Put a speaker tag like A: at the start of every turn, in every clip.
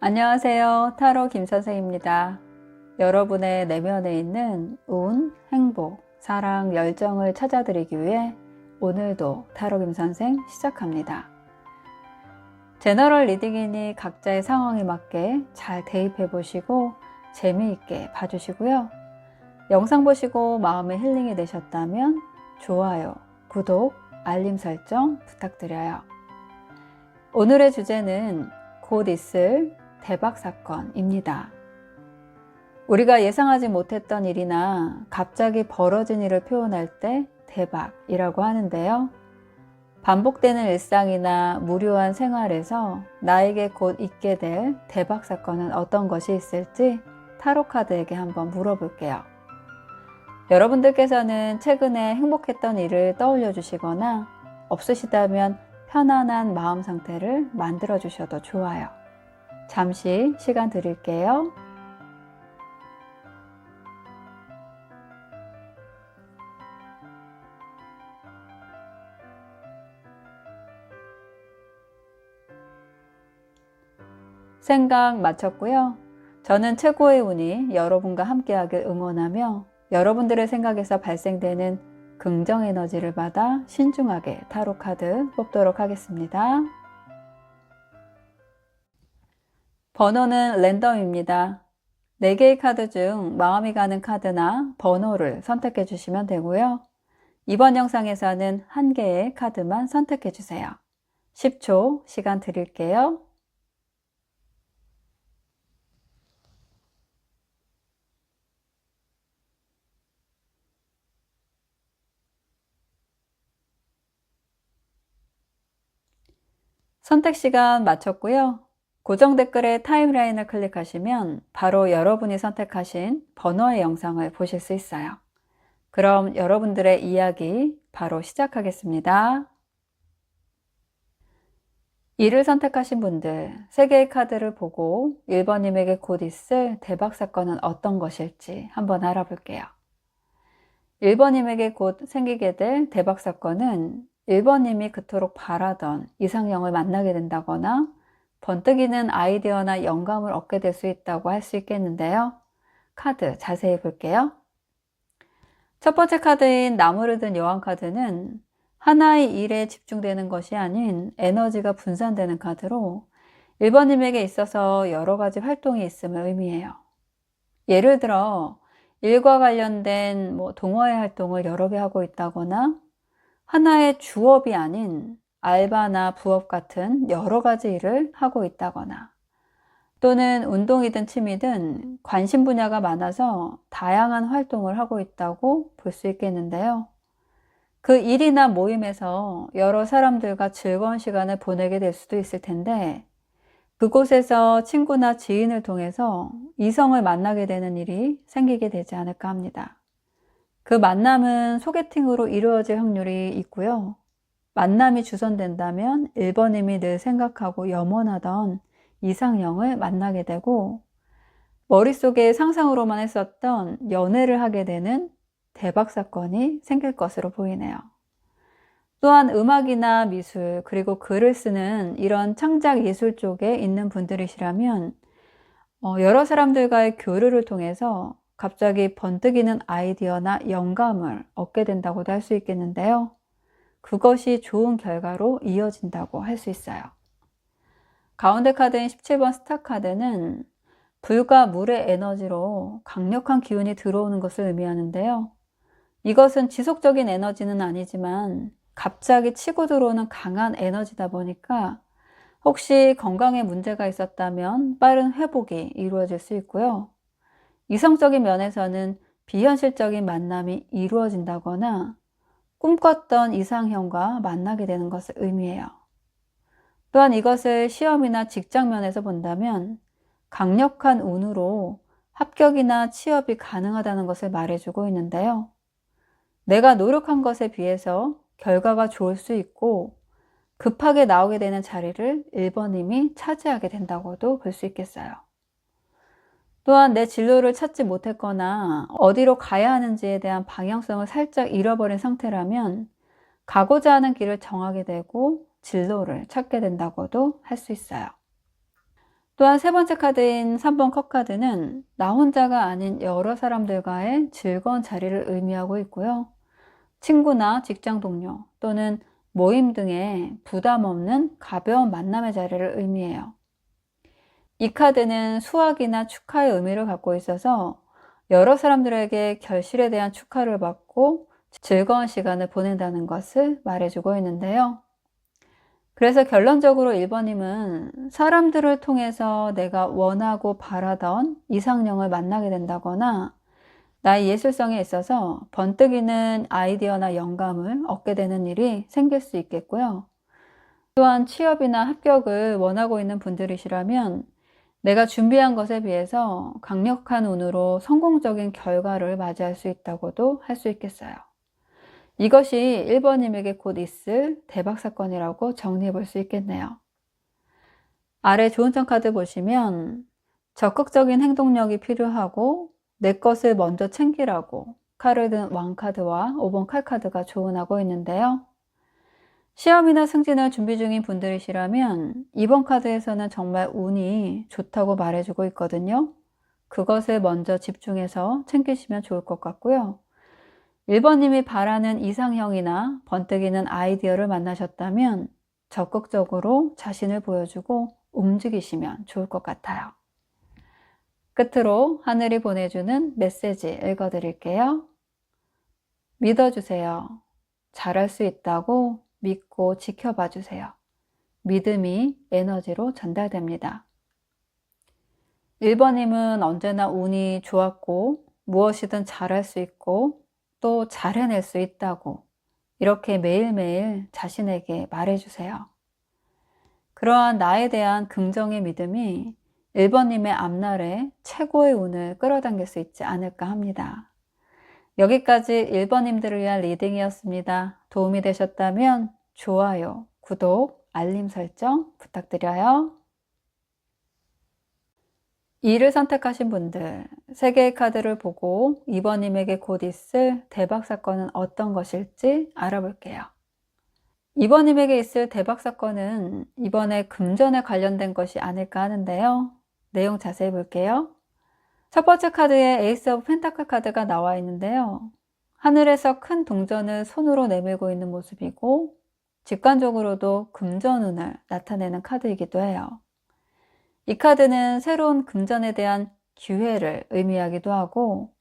A: 안녕하세요. 타로 김선생입니다. 여러분의 내면에 있는 운, 행복, 사랑, 열정을 찾아드리기 위해 오늘도 타로 김선생 시작합니다. 제너럴 리딩이니 각자의 상황에 맞게 잘 대입해 보시고 재미있게 봐주시고요. 영상 보시고 마음의 힐링이 되셨다면 좋아요, 구독, 알림 설정 부탁드려요. 오늘의 주제는 곧 있을 대박 사건입니다. 우리가 예상하지 못했던 일이나 갑자기 벌어진 일을 표현할 때 대박이라고 하는데요. 반복되는 일상이나 무료한 생활에서 나에게 곧 있게 될 대박 사건은 어떤 것이 있을지 타로 카드에게 한번 물어볼게요. 여러분들께서는 최근에 행복했던 일을 떠올려 주시거나 없으시다면 편안한 마음 상태를 만들어 주셔도 좋아요. 잠시 시간 드릴게요. 생각 마쳤고요. 저는 최고의 운이 여러분과 함께하길 응원하며 여러분들의 생각에서 발생되는 긍정 에너지를 받아 신중하게 타로 카드 뽑도록 하겠습니다. 번호는 랜덤입니다. 4개의 카드 중 마음이 가는 카드나 번호를 선택해 주시면 되고요. 이번 영상에서는 1개의 카드만 선택해 주세요. 10초 시간 드릴게요. 선택 시간 마쳤고요. 고정 댓글에 타임라인을 클릭하시면 바로 여러분이 선택하신 번호의 영상을 보실 수 있어요. 그럼 여러분들의 이야기 바로 시작하겠습니다. 2를 선택하신 분들, 3개의 카드를 보고 1번님에게 곧 있을 대박 사건은 어떤 것일지 한번 알아볼게요. 1번님에게 곧 생기게 될 대박 사건은 1번님이 그토록 바라던 이상형을 만나게 된다거나 번뜩이는 아이디어나 영감을 얻게 될 수 있다고 할 수 있겠는데요. 카드 자세히 볼게요. 첫 번째 카드인 나무를 든 여왕 카드는 하나의 일에 집중되는 것이 아닌 에너지가 분산되는 카드로 1번님에게 있어서 여러 가지 활동이 있음을 의미해요. 예를 들어 일과 관련된 동호회 활동을 여러 개 하고 있다거나 하나의 주업이 아닌 알바나 부업 같은 여러 가지 일을 하고 있다거나 또는 운동이든 취미든 관심 분야가 많아서 다양한 활동을 하고 있다고 볼 수 있겠는데요. 그 일이나 모임에서 여러 사람들과 즐거운 시간을 보내게 될 수도 있을 텐데 그곳에서 친구나 지인을 통해서 이성을 만나게 되는 일이 생기게 되지 않을까 합니다. 그 만남은 소개팅으로 이루어질 확률이 있고요. 만남이 주선된다면 1번님이 늘 생각하고 염원하던 이상형을 만나게 되고 머릿속에 상상으로만 했었던 연애를 하게 되는 대박 사건이 생길 것으로 보이네요. 또한 음악이나 미술 그리고 글을 쓰는 이런 창작 예술 쪽에 있는 분들이시라면 여러 사람들과의 교류를 통해서 갑자기 번뜩이는 아이디어나 영감을 얻게 된다고도 할 수 있겠는데요. 그것이 좋은 결과로 이어진다고 할 수 있어요. 가운데 카드인 17번 스타 카드는 불과 물의 에너지로 강력한 기운이 들어오는 것을 의미하는데요. 이것은 지속적인 에너지는 아니지만 갑자기 치고 들어오는 강한 에너지다 보니까 혹시 건강에 문제가 있었다면 빠른 회복이 이루어질 수 있고요. 이성적인 면에서는 비현실적인 만남이 이루어진다거나 꿈꿨던 이상형과 만나게 되는 것을 의미해요. 또한 이것을 시험이나 직장 면에서 본다면 강력한 운으로 합격이나 취업이 가능하다는 것을 말해주고 있는데요. 내가 노력한 것에 비해서 결과가 좋을 수 있고 급하게 나오게 되는 자리를 1번님이 차지하게 된다고도 볼 수 있겠어요. 또한 내 진로를 찾지 못했거나 어디로 가야 하는지에 대한 방향성을 살짝 잃어버린 상태라면 가고자 하는 길을 정하게 되고 진로를 찾게 된다고도 할 수 있어요. 또한 세 번째 카드인 3번 컵 카드는 나 혼자가 아닌 여러 사람들과의 즐거운 자리를 의미하고 있고요. 친구나 직장 동료 또는 모임 등의 부담 없는 가벼운 만남의 자리를 의미해요. 이 카드는 수확이나 축하의 의미를 갖고 있어서 여러 사람들에게 결실에 대한 축하를 받고 즐거운 시간을 보낸다는 것을 말해주고 있는데요. 그래서 결론적으로 1번님은 사람들을 통해서 내가 원하고 바라던 이상형을 만나게 된다거나 나의 예술성에 있어서 번뜩이는 아이디어나 영감을 얻게 되는 일이 생길 수 있겠고요. 또한 취업이나 합격을 원하고 있는 분들이시라면 내가 준비한 것에 비해서 강력한 운으로 성공적인 결과를 맞이할 수 있다고도 할 수 있겠어요. 이것이 1번님에게 곧 있을 대박 사건이라고 정리해 볼 수 있겠네요. 아래 좋은 점 카드 보시면 적극적인 행동력이 필요하고 내 것을 먼저 챙기라고 칼을 든 왕카드와 5번 칼카드가 조언하고 있는데요. 시험이나 승진을 준비 중인 분들이시라면 이번 카드에서는 정말 운이 좋다고 말해주고 있거든요. 그것을 먼저 집중해서 챙기시면 좋을 것 같고요. 1번님이 바라는 이상형이나 번뜩이는 아이디어를 만나셨다면 적극적으로 자신을 보여주고 움직이시면 좋을 것 같아요. 끝으로 하늘이 보내주는 메시지 읽어드릴게요. 믿어주세요. 잘할 수 있다고 믿고 지켜봐 주세요. 믿음이 에너지로 전달됩니다. 1번님은 언제나 운이 좋았고 무엇이든 잘할 수 있고 또 잘 해낼 수 있다고 이렇게 매일매일 자신에게 말해주세요. 그러한 나에 대한 긍정의 믿음이 1번님의 앞날에 최고의 운을 끌어당길 수 있지 않을까 합니다. 여기까지 1번님들을 위한 리딩이었습니다. 도움이 되셨다면 좋아요, 구독, 알림 설정 부탁드려요. 2를 선택하신 분들, 3개의 카드를 보고 2번님에게 곧 있을 대박 사건은 어떤 것일지 알아볼게요. 2번님에게 있을 대박 사건은 이번에 금전에 관련된 것이 아닐까 하는데요. 내용 자세히 볼게요. 첫 번째 카드에 에이스 오브 펜타클 카드가 나와 있는데요. 하늘에서 큰 동전을 손으로 내밀고 있는 모습이고 직관적으로도 금전운을 나타내는 카드이기도 해요. 이 카드는 새로운 금전에 대한 기회를 의미하기도 하고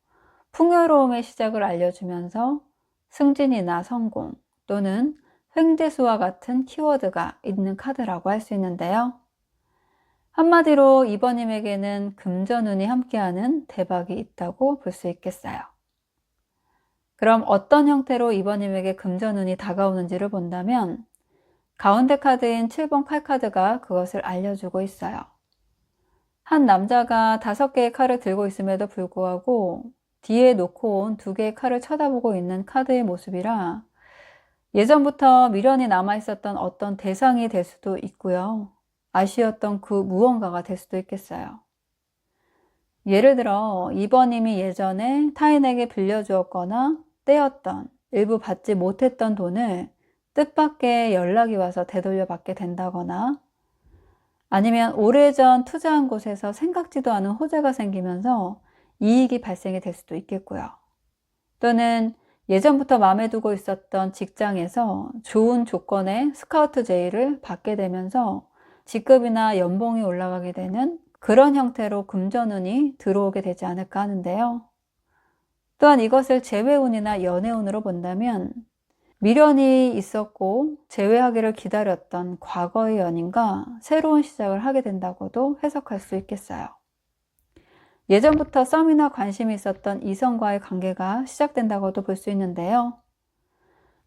A: 풍요로움의 시작을 알려주면서 승진이나 성공 또는 횡재수와 같은 키워드가 있는 카드라고 할 수 있는데요. 한마디로 2번님에게는 금전운이 함께하는 대박이 있다고 볼 수 있겠어요. 그럼 어떤 형태로 2번님에게 금전운이 다가오는지를 본다면 가운데 카드인 7번 칼카드가 그것을 알려주고 있어요. 한 남자가 5개의 칼을 들고 있음에도 불구하고 뒤에 놓고 온 2개의 칼을 쳐다보고 있는 카드의 모습이라 예전부터 미련이 남아있었던 어떤 대상이 될 수도 있고요. 아쉬웠던 그 무언가가 될 수도 있겠어요. 예를 들어 2번님이 예전에 타인에게 빌려주었거나 떼었던 일부 받지 못했던 돈을 뜻밖의 연락이 와서 되돌려 받게 된다거나 아니면 오래전 투자한 곳에서 생각지도 않은 호재가 생기면서 이익이 발생이 될 수도 있겠고요. 또는 예전부터 마음에 두고 있었던 직장에서 좋은 조건의 스카우트 제의를 받게 되면서 직급이나 연봉이 올라가게 되는 그런 형태로 금전운이 들어오게 되지 않을까 하는데요. 또한 이것을 재회운이나 연애운으로 본다면 미련이 있었고 재회하기를 기다렸던 과거의 연인과 새로운 시작을 하게 된다고도 해석할 수 있겠어요. 예전부터 썸이나 관심이 있었던 이성과의 관계가 시작된다고도 볼 수 있는데요.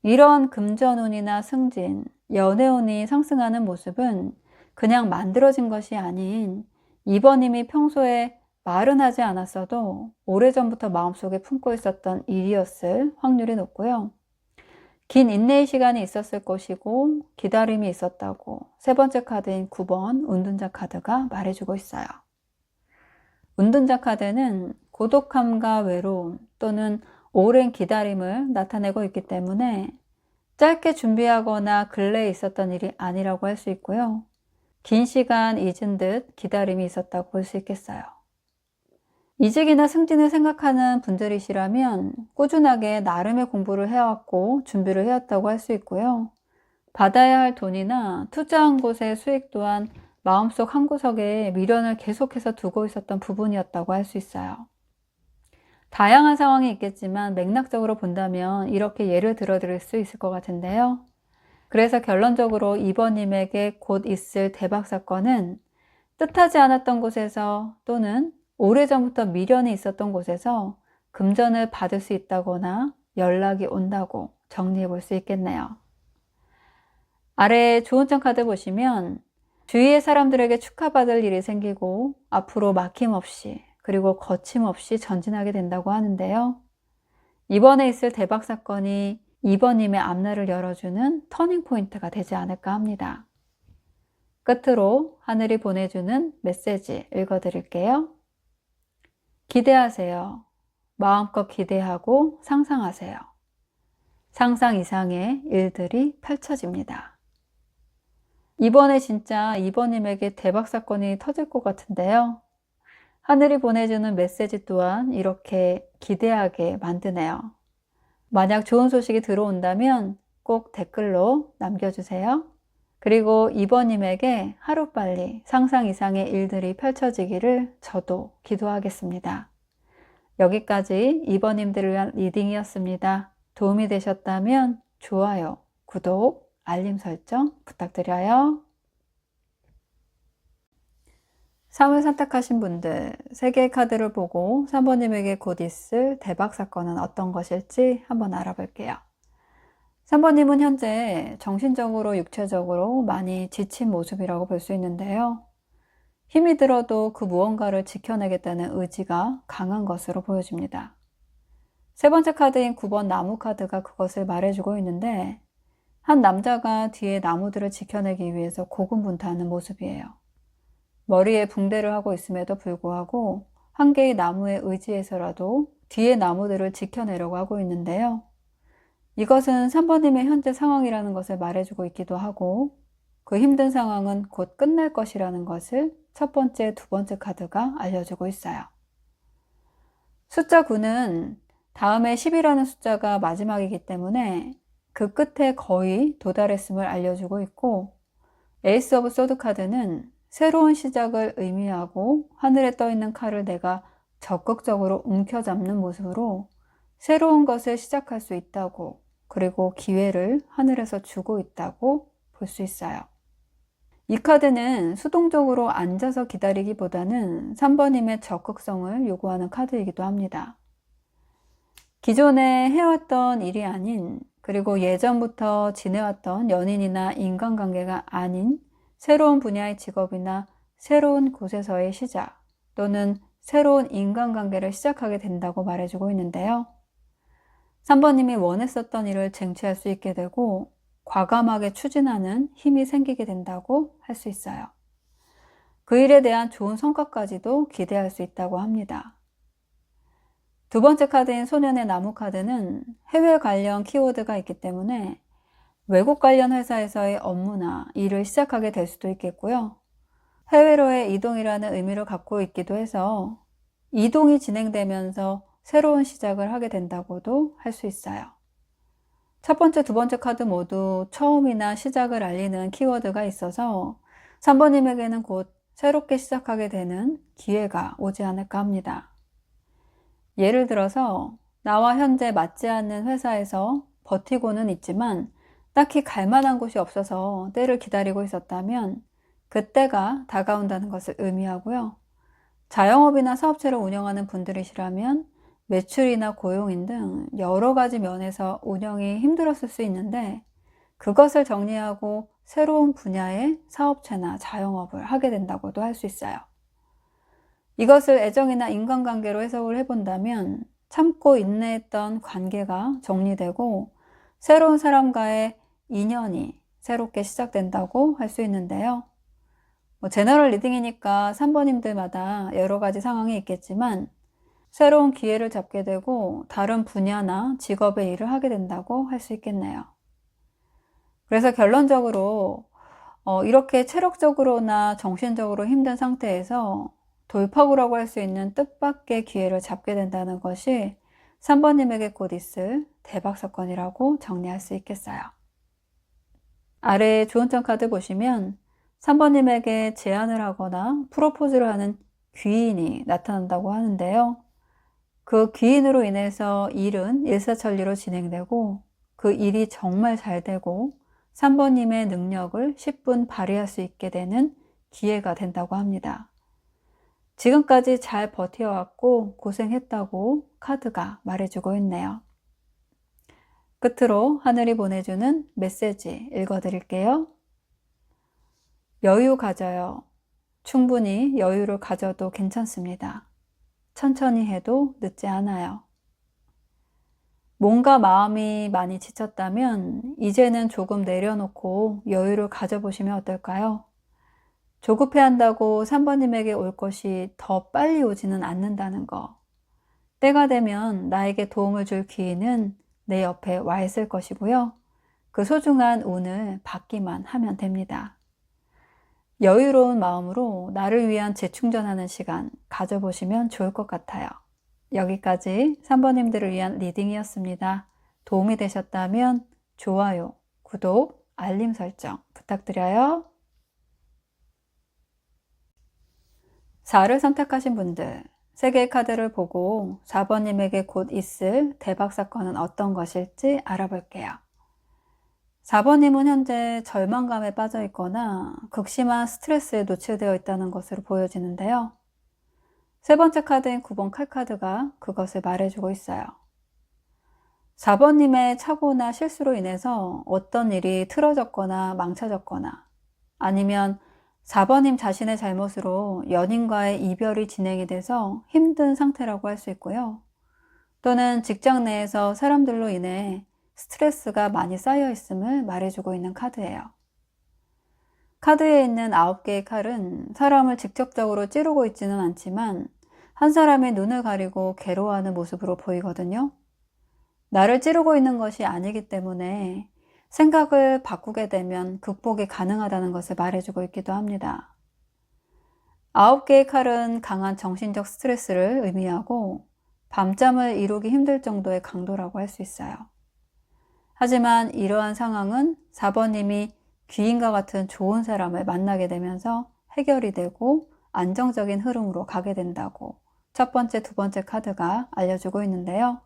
A: 이런 금전운이나 승진, 연애운이 상승하는 모습은 그냥 만들어진 것이 아닌 2번님이 평소에 말은 하지 않았어도 오래전부터 마음속에 품고 있었던 일이었을 확률이 높고요. 긴 인내의 시간이 있었을 것이고 기다림이 있었다고 세 번째 카드인 9번 운둔자 카드가 말해주고 있어요. 운둔자 카드는 고독함과 외로움 또는 오랜 기다림을 나타내고 있기 때문에 짧게 준비하거나 근래에 있었던 일이 아니라고 할 수 있고요. 긴 시간 잊은 듯 기다림이 있었다고 볼 수 있겠어요. 이직이나 승진을 생각하는 분들이시라면 꾸준하게 나름의 공부를 해왔고 준비를 해왔다고 할 수 있고요. 받아야 할 돈이나 투자한 곳의 수익 또한 마음속 한구석에 미련을 계속해서 두고 있었던 부분이었다고 할 수 있어요. 다양한 상황이 있겠지만 맥락적으로 본다면 이렇게 예를 들어 드릴 수 있을 것 같은데요. 그래서 결론적으로 2번님에게 곧 있을 대박 사건은 뜻하지 않았던 곳에서 또는 오래전부터 미련이 있었던 곳에서 금전을 받을 수 있다거나 연락이 온다고 정리해 볼 수 있겠네요. 아래 좋은 점 카드 보시면 주위의 사람들에게 축하받을 일이 생기고 앞으로 막힘없이 그리고 거침없이 전진하게 된다고 하는데요. 이번에 있을 대박 사건이 2번님의 앞날을 열어주는 터닝 포인트가 되지 않을까 합니다. 끝으로 하늘이 보내주는 메시지 읽어드릴게요. 기대하세요. 마음껏 기대하고 상상하세요. 상상 이상의 일들이 펼쳐집니다. 이번에 진짜 2번님에게 대박 사건이 터질 것 같은데요. 하늘이 보내주는 메시지 또한 이렇게 기대하게 만드네요. 만약 좋은 소식이 들어온다면 꼭 댓글로 남겨주세요. 그리고 2번님에게 하루빨리 상상 이상의 일들이 펼쳐지기를 저도 기도하겠습니다. 여기까지 2번님들을 위한 리딩이었습니다. 도움이 되셨다면 좋아요, 구독, 알림 설정 부탁드려요. 3을 선택하신 분들 3개의 카드를 보고 3번님에게 곧 있을 대박 사건은 어떤 것일지 한번 알아볼게요. 3번님은 현재 정신적으로 육체적으로 많이 지친 모습이라고 볼 수 있는데요. 힘이 들어도 그 무언가를 지켜내겠다는 의지가 강한 것으로 보여집니다. 세 번째 카드인 9번 나무 카드가 그것을 말해주고 있는데 한 남자가 뒤에 나무들을 지켜내기 위해서 고군분투하는 모습이에요. 머리에 붕대를 하고 있음에도 불구하고 한 개의 나무에 의지해서라도 뒤에 나무들을 지켜내려고 하고 있는데요. 이것은 3번님의 현재 상황이라는 것을 말해주고 있기도 하고 그 힘든 상황은 곧 끝날 것이라는 것을 첫 번째, 두 번째 카드가 알려주고 있어요. 숫자 9는 다음에 10이라는 숫자가 마지막이기 때문에 그 끝에 거의 도달했음을 알려주고 있고 에이스 오브 소드 카드는 새로운 시작을 의미하고 하늘에 떠있는 칼을 내가 적극적으로 움켜잡는 모습으로 새로운 것을 시작할 수 있다고 그리고 기회를 하늘에서 주고 있다고 볼 수 있어요. 이 카드는 수동적으로 앉아서 기다리기보다는 3번님의 적극성을 요구하는 카드이기도 합니다. 기존에 해왔던 일이 아닌 그리고 예전부터 지내왔던 연인이나 인간관계가 아닌 새로운 분야의 직업이나 새로운 곳에서의 시작 또는 새로운 인간관계를 시작하게 된다고 말해주고 있는데요. 3번님이 원했었던 일을 쟁취할 수 있게 되고 과감하게 추진하는 힘이 생기게 된다고 할 수 있어요. 그 일에 대한 좋은 성과까지도 기대할 수 있다고 합니다. 두 번째 카드인 소년의 나무 카드는 해외 관련 키워드가 있기 때문에 외국 관련 회사에서의 업무나 일을 시작하게 될 수도 있겠고요. 해외로의 이동이라는 의미를 갖고 있기도 해서 이동이 진행되면서 새로운 시작을 하게 된다고도 할 수 있어요. 첫 번째, 두 번째 카드 모두 처음이나 시작을 알리는 키워드가 있어서 3번님에게는 곧 새롭게 시작하게 되는 기회가 오지 않을까 합니다. 예를 들어서 나와 현재 맞지 않는 회사에서 버티고는 있지만 딱히 갈 만한 곳이 없어서 때를 기다리고 있었다면 그때가 다가온다는 것을 의미하고요. 자영업이나 사업체를 운영하는 분들이시라면 매출이나 고용인 등 여러 가지 면에서 운영이 힘들었을 수 있는데 그것을 정리하고 새로운 분야의 사업체나 자영업을 하게 된다고도 할 수 있어요. 이것을 애정이나 인간관계로 해석을 해본다면 참고 인내했던 관계가 정리되고 새로운 사람과의 인연이 새롭게 시작된다고 할 수 있는데요. 제너럴 리딩이니까 3번님들마다 여러 가지 상황이 있겠지만 새로운 기회를 잡게 되고 다른 분야나 직업의 일을 하게 된다고 할 수 있겠네요. 그래서 결론적으로 이렇게 체력적으로나 정신적으로 힘든 상태에서 돌파구라고 할 수 있는 뜻밖의 기회를 잡게 된다는 것이 3번님에게 곧 있을 대박 사건이라고 정리할 수 있겠어요. 아래 좋은 점 카드 보시면 3번님에게 제안을 하거나 프로포즈를 하는 귀인이 나타난다고 하는데요. 그 귀인으로 인해서 일은 일사천리로 진행되고 그 일이 정말 잘 되고 3번님의 능력을 10분 발휘할 수 있게 되는 기회가 된다고 합니다. 지금까지 잘 버텨왔고 고생했다고 카드가 말해주고 있네요. 끝으로 하늘이 보내주는 메시지 읽어드릴게요. 여유 가져요. 충분히 여유를 가져도 괜찮습니다. 천천히 해도 늦지 않아요. 뭔가 마음이 많이 지쳤다면 이제는 조금 내려놓고 여유를 가져보시면 어떨까요? 조급해한다고 3번님에게 올 것이 더 빨리 오지는 않는다는 거. 때가 되면 나에게 도움을 줄 귀인은 내 옆에 와 있을 것이고요. 그 소중한 운을 받기만 하면 됩니다. 여유로운 마음으로 나를 위한 재충전하는 시간 가져보시면 좋을 것 같아요. 여기까지 3번님들을 위한 리딩이었습니다. 도움이 되셨다면 좋아요, 구독, 알림 설정 부탁드려요. 4를 선택하신 분들, 3개의 카드를 보고 4번님에게 곧 있을 대박 사건은 어떤 것일지 알아볼게요. 4번님은 현재 절망감에 빠져 있거나 극심한 스트레스에 노출되어 있다는 것으로 보여지는데요. 3번째 카드인 9번 칼카드가 그것을 말해주고 있어요. 4번님의 착오나 실수로 인해서 어떤 일이 틀어졌거나 망쳐졌거나 아니면 4번님 자신의 잘못으로 연인과의 이별이 진행이 돼서 힘든 상태라고 할 수 있고요. 또는 직장 내에서 사람들로 인해 스트레스가 많이 쌓여 있음을 말해주고 있는 카드예요. 카드에 있는 9개의 칼은 사람을 직접적으로 찌르고 있지는 않지만 한 사람의 눈을 가리고 괴로워하는 모습으로 보이거든요. 나를 찌르고 있는 것이 아니기 때문에 생각을 바꾸게 되면 극복이 가능하다는 것을 말해주고 있기도 합니다. 9개의 칼은 강한 정신적 스트레스를 의미하고 밤잠을 이루기 힘들 정도의 강도라고 할 수 있어요. 하지만 이러한 상황은 4번님이 귀인과 같은 좋은 사람을 만나게 되면서 해결이 되고 안정적인 흐름으로 가게 된다고 첫 번째, 두 번째 카드가 알려주고 있는데요.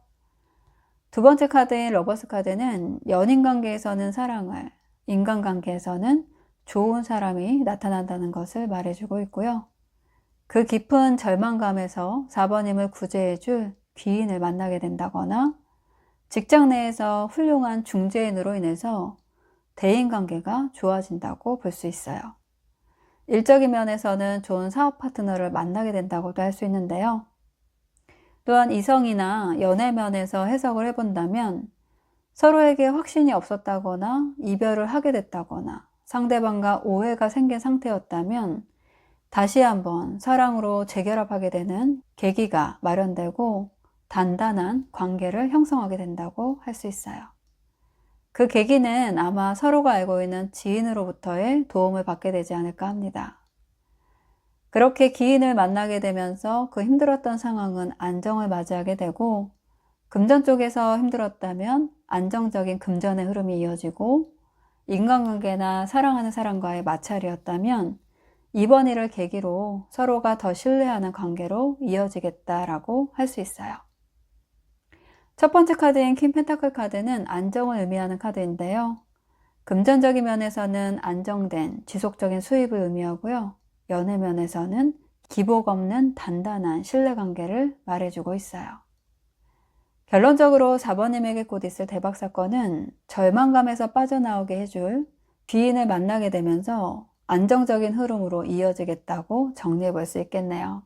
A: 두 번째 카드인 러버스 카드는 연인관계에서는 사랑을, 인간관계에서는 좋은 사람이 나타난다는 것을 말해주고 있고요. 그 깊은 절망감에서 4번님을 구제해줄 귀인을 만나게 된다거나 직장 내에서 훌륭한 중재인으로 인해서 대인관계가 좋아진다고 볼 수 있어요. 일적인 면에서는 좋은 사업 파트너를 만나게 된다고도 할 수 있는데요. 또한 이성이나 연애 면에서 해석을 해본다면 서로에게 확신이 없었다거나 이별을 하게 됐다거나 상대방과 오해가 생긴 상태였다면 다시 한번 사랑으로 재결합하게 되는 계기가 마련되고 단단한 관계를 형성하게 된다고 할 수 있어요. 그 계기는 아마 서로가 알고 있는 지인으로부터의 도움을 받게 되지 않을까 합니다. 그렇게 기인을 만나게 되면서 그 힘들었던 상황은 안정을 맞이하게 되고 금전 쪽에서 힘들었다면 안정적인 금전의 흐름이 이어지고 인간관계나 사랑하는 사람과의 마찰이었다면 이번 일을 계기로 서로가 더 신뢰하는 관계로 이어지겠다라고 할 수 있어요. 첫 번째 카드인 퀸 펜타클 카드는 안정을 의미하는 카드인데요. 금전적인 면에서는 안정된 지속적인 수입을 의미하고요. 연애 면에서는 기복 없는 단단한 신뢰관계를 말해주고 있어요. 결론적으로 4번님에게 곧 있을 대박 사건은 절망감에서 빠져나오게 해줄 귀인을 만나게 되면서 안정적인 흐름으로 이어지겠다고 정리해 볼 수 있겠네요.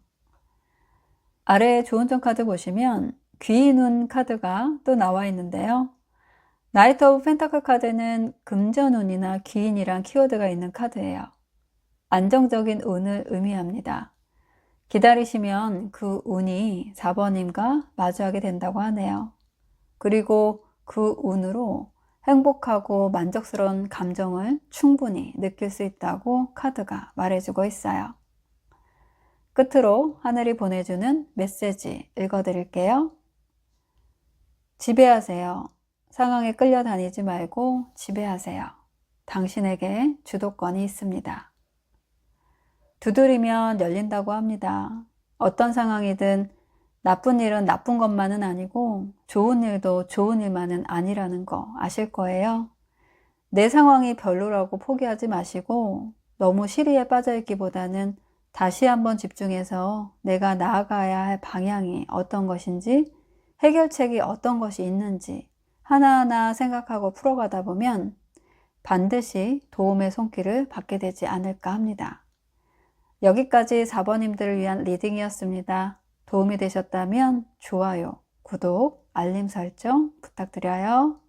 A: 아래에 좋은 점 카드 보시면 귀인운 카드가 또 나와 있는데요. 나이트 오브 펜타클 카드는 금전운이나 귀인이란 키워드가 있는 카드예요. 안정적인 운을 의미합니다. 기다리시면 그 운이 4번님과 마주하게 된다고 하네요. 그리고 그 운으로 행복하고 만족스러운 감정을 충분히 느낄 수 있다고 카드가 말해주고 있어요. 끝으로 하늘이 보내주는 메시지 읽어드릴게요. 지배하세요. 상황에 끌려다니지 말고 지배하세요. 당신에게 주도권이 있습니다. 두드리면 열린다고 합니다. 어떤 상황이든 나쁜 일은 나쁜 것만은 아니고 좋은 일도 좋은 일만은 아니라는 거 아실 거예요. 내 상황이 별로라고 포기하지 마시고 너무 시리에 빠져 있기보다는 다시 한번 집중해서 내가 나아가야 할 방향이 어떤 것인지, 해결책이 어떤 것이 있는지 하나하나 생각하고 풀어가다 보면 반드시 도움의 손길을 받게 되지 않을까 합니다. 여기까지 4번님들을 위한 리딩이었습니다. 도움이 되셨다면 좋아요, 구독, 알림 설정 부탁드려요.